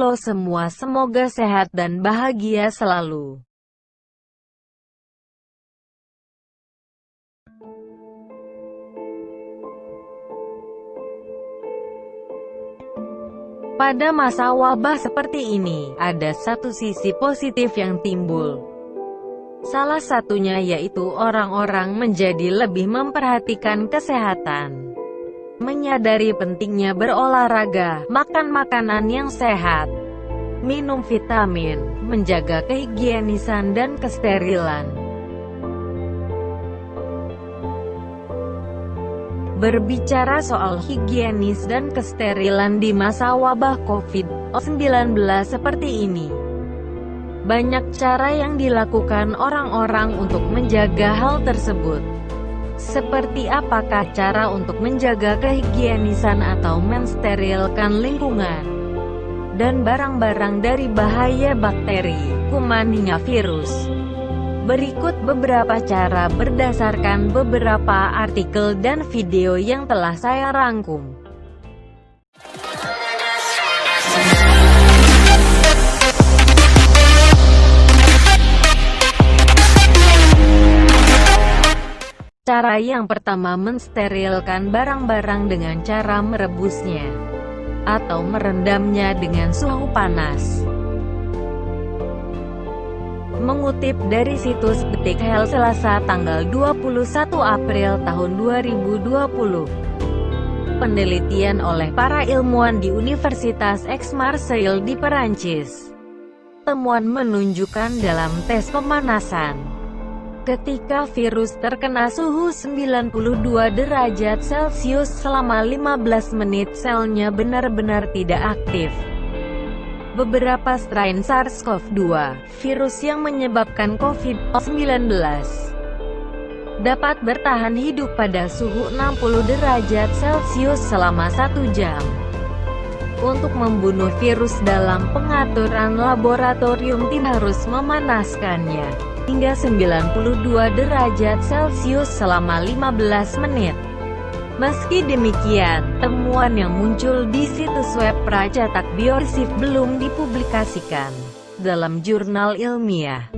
Halo semua, semoga sehat dan bahagia selalu. Pada masa wabah seperti ini, ada satu sisi positif yang timbul. Salah satunya yaitu orang-orang menjadi lebih memperhatikan kesehatan. Menyadari pentingnya berolahraga, makan makanan yang sehat, minum vitamin, menjaga kehigienisan dan kesterilan. Berbicara soal higienis dan kesterilan di masa wabah COVID-19 seperti ini, banyak cara yang dilakukan orang-orang untuk menjaga hal tersebut. Seperti apakah cara untuk menjaga kehigienisan atau mensterilkan lingkungan dan barang-barang dari bahaya bakteri, kuman hingga virus? Berikut beberapa cara berdasarkan beberapa artikel dan video yang telah saya rangkum. Cara yang pertama, mensterilkan barang-barang dengan cara merebusnya atau merendamnya dengan suhu panas. Mengutip dari situs Detik Health Selasa tanggal 21 April tahun 2020, penelitian oleh para ilmuwan di Universitas Aix-Marseille di Perancis, temuan menunjukkan dalam tes pemanasan, ketika virus terkena suhu 92 derajat Celcius selama 15 menit, selnya benar-benar tidak aktif. Beberapa strain SARS-CoV-2, virus yang menyebabkan COVID-19, dapat bertahan hidup pada suhu 60 derajat Celcius selama 1 jam. Untuk membunuh virus dalam pengaturan laboratorium tidak harus memanaskannya hingga 92 derajat Celcius selama 15 menit. Meski demikian, temuan yang muncul di situs web pracetak Bioarchive belum dipublikasikan dalam jurnal ilmiah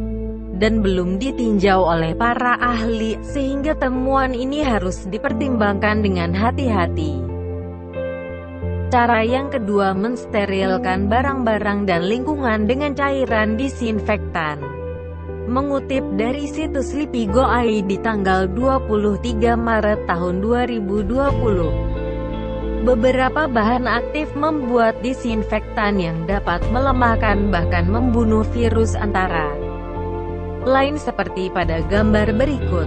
dan belum ditinjau oleh para ahli, sehingga temuan ini harus dipertimbangkan dengan hati-hati. Cara yang kedua, mensterilkan barang-barang dan lingkungan dengan cairan disinfektan. Mengutip dari situs Lipigo.id di tanggal 23 Maret tahun 2020, beberapa bahan aktif membuat disinfektan yang dapat melemahkan bahkan membunuh virus antara lain seperti pada gambar berikut.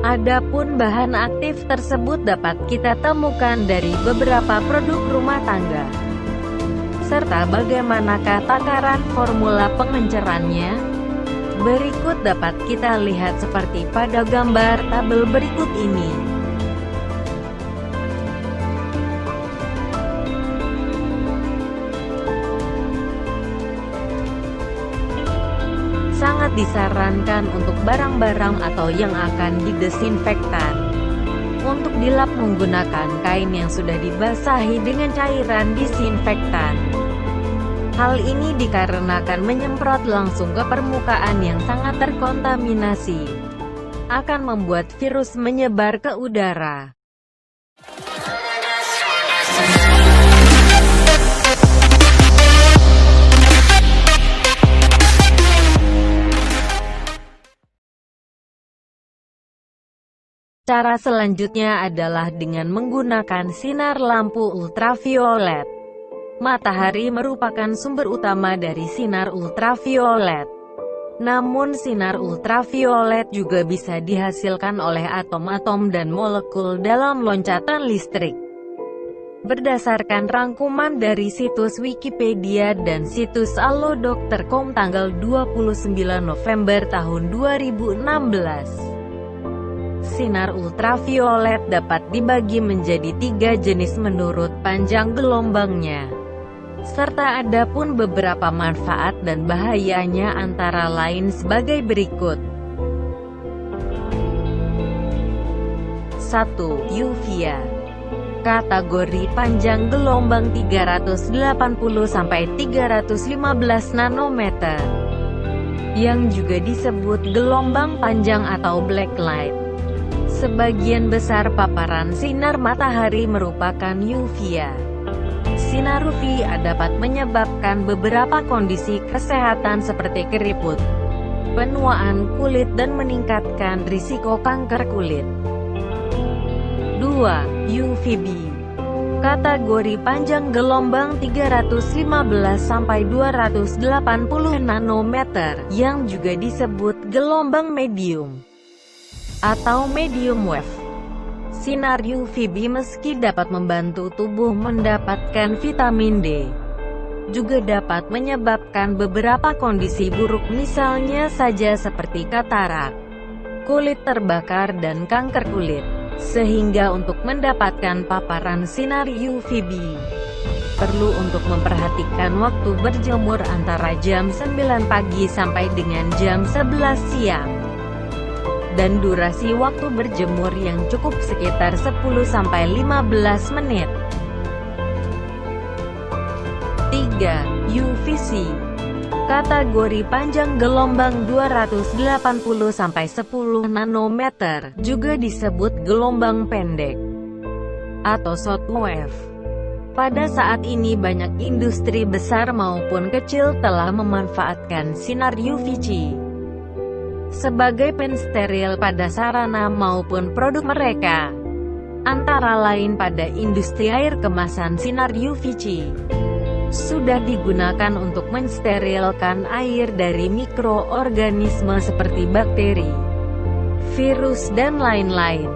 Adapun bahan aktif tersebut dapat kita temukan dari beberapa produk rumah tangga. Serta bagaimanakah takaran formula pengencerannya? Berikut dapat kita lihat seperti pada gambar tabel berikut ini. Sangat disarankan untuk barang-barang atau yang akan didesinfektan untuk dilap menggunakan kain yang sudah dibasahi dengan cairan disinfektan. Hal ini dikarenakan menyemprot langsung ke permukaan yang sangat terkontaminasi akan membuat virus menyebar ke udara. Cara selanjutnya adalah dengan menggunakan sinar lampu ultraviolet. Matahari merupakan sumber utama dari sinar ultraviolet. Namun sinar ultraviolet juga bisa dihasilkan oleh atom-atom dan molekul dalam loncatan listrik. Berdasarkan rangkuman dari situs Wikipedia dan situs alodokter.com tanggal 29 November tahun 2016, sinar ultraviolet dapat dibagi menjadi 3 jenis menurut panjang gelombangnya. Serta ada pun beberapa manfaat dan bahayanya, antara lain sebagai berikut. 1. UVA. kategori panjang gelombang 380–315 nanometer, yang juga disebut gelombang panjang atau black light. Sebagian besar paparan sinar matahari merupakan UVA. Sinar UVA dapat menyebabkan beberapa kondisi kesehatan seperti keriput, penuaan kulit dan meningkatkan risiko kanker kulit. 2. UVB. Kategori panjang gelombang 315–280 nanometer, yang juga disebut gelombang medium atau medium wave. Sinar UVB meski dapat membantu tubuh mendapatkan vitamin D, juga dapat menyebabkan beberapa kondisi buruk, misalnya saja seperti katarak, kulit terbakar dan kanker kulit. Sehingga untuk mendapatkan paparan sinar UVB, perlu untuk memperhatikan waktu berjemur antara jam 9 pagi sampai dengan jam 11 siang. Dan durasi waktu berjemur yang cukup sekitar 10–15 menit. 3. UVC. Kategori panjang gelombang 280–10 nanometer, juga disebut gelombang pendek atau short wave. Pada saat ini banyak industri besar maupun kecil telah memanfaatkan sinar UVC sebagai pensteril pada sarana maupun produk mereka. Antara lain pada industri air kemasan, sinar UVC sudah digunakan untuk mensterilkan air dari mikroorganisme seperti bakteri, virus dan lain-lain.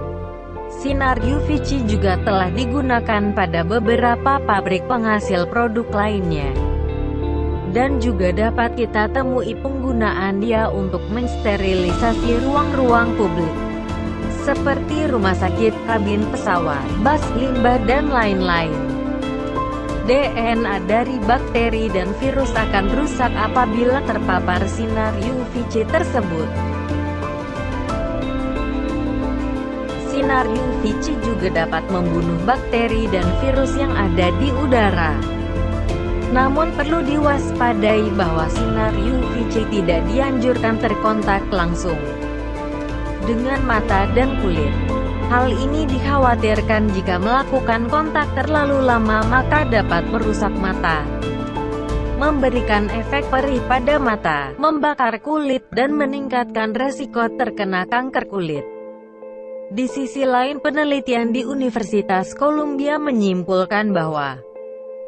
Sinar UVC juga telah digunakan pada beberapa pabrik penghasil produk lainnya, dan juga dapat kita temui penggunaan dia untuk mensterilisasi ruang-ruang publik, seperti rumah sakit, kabin pesawat, bus, limbah, dan lain-lain. DNA dari bakteri dan virus akan rusak apabila terpapar sinar UVC tersebut. Sinar UVC juga dapat membunuh bakteri dan virus yang ada di udara. Namun perlu diwaspadai bahwa sinar UVC tidak dianjurkan terkontak langsung dengan mata dan kulit. Hal ini dikhawatirkan jika melakukan kontak terlalu lama maka dapat merusak mata, memberikan efek perih pada mata, membakar kulit, dan meningkatkan resiko terkena kanker kulit. Di sisi lain, penelitian di Universitas Columbia menyimpulkan bahwa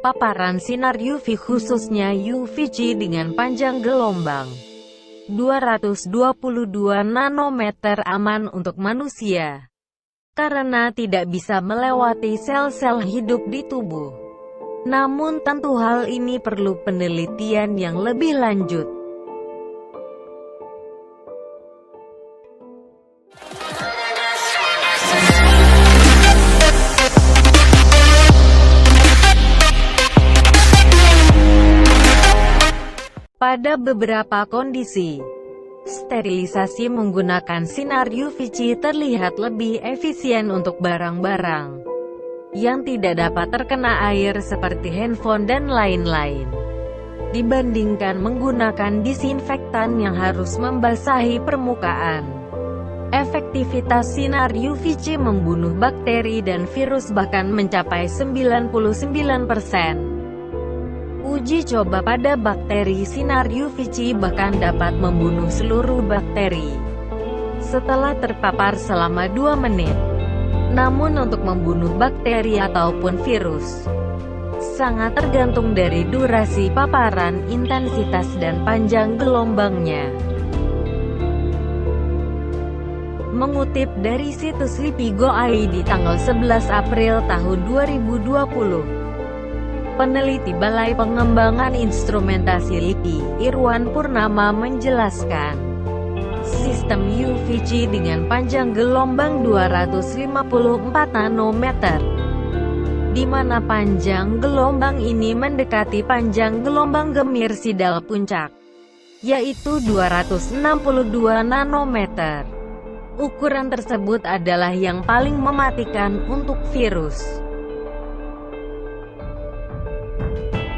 paparan sinar UV khususnya UVC dengan panjang gelombang 222 nanometer aman untuk manusia, karena tidak bisa melewati sel-sel hidup di tubuh. Namun tentu hal ini perlu penelitian yang lebih lanjut. Pada beberapa kondisi, sterilisasi menggunakan sinar UVC terlihat lebih efisien untuk barang-barang yang tidak dapat terkena air seperti handphone dan lain-lain, dibandingkan menggunakan disinfektan yang harus membasahi permukaan. Efektivitas sinar UVC membunuh bakteri dan virus bahkan mencapai 99%. Uji coba pada bakteri sinar UVC bahkan dapat membunuh seluruh bakteri setelah terpapar selama 2 menit. Namun untuk membunuh bakteri ataupun virus, sangat tergantung dari durasi paparan, intensitas dan panjang gelombangnya. Mengutip dari situs Lipigo.id tanggal 11 April tahun 2020, peneliti Balai Pengembangan Instrumentasi LIPI, Irwan Purnama menjelaskan, sistem UVC dengan panjang gelombang 254 nanometer, di mana panjang gelombang ini mendekati panjang gelombang gemirsidal puncak, yaitu 262 nanometer. Ukuran tersebut adalah yang paling mematikan untuk virus,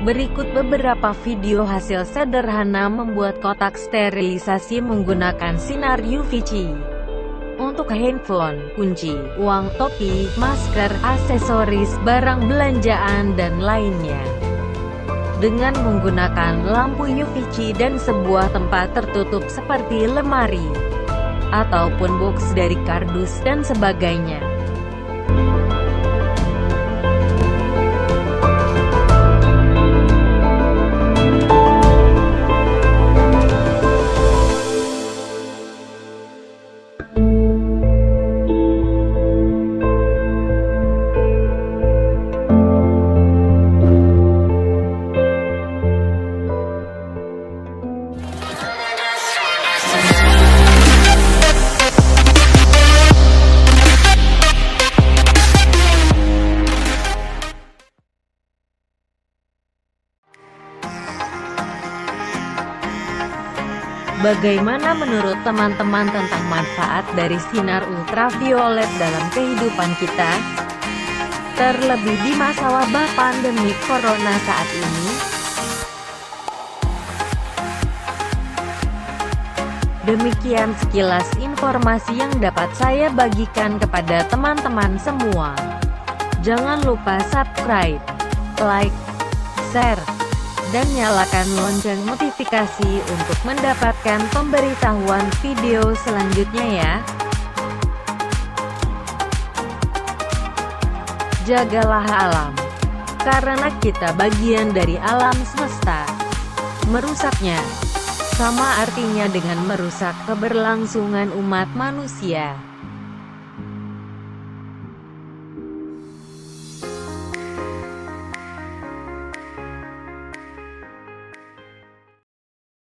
Berikut beberapa video hasil sederhana membuat kotak sterilisasi menggunakan sinar UVC. Untuk handphone, kunci, uang, topi, masker, aksesoris, barang belanjaan, dan lainnya. Dengan menggunakan lampu UVC dan sebuah tempat tertutup seperti lemari, ataupun box dari kardus dan sebagainya. Bagaimana menurut teman-teman tentang manfaat dari sinar ultraviolet dalam kehidupan kita? Terlebih di masa wabah pandemi corona saat ini. Demikian sekilas informasi yang dapat saya bagikan kepada teman-teman semua. Jangan lupa subscribe, like, share, dan nyalakan lonceng notifikasi untuk mendapatkan pemberitahuan video selanjutnya ya. Jagalah alam, karena kita bagian dari alam semesta. Merusaknya, sama artinya dengan merusak keberlangsungan umat manusia.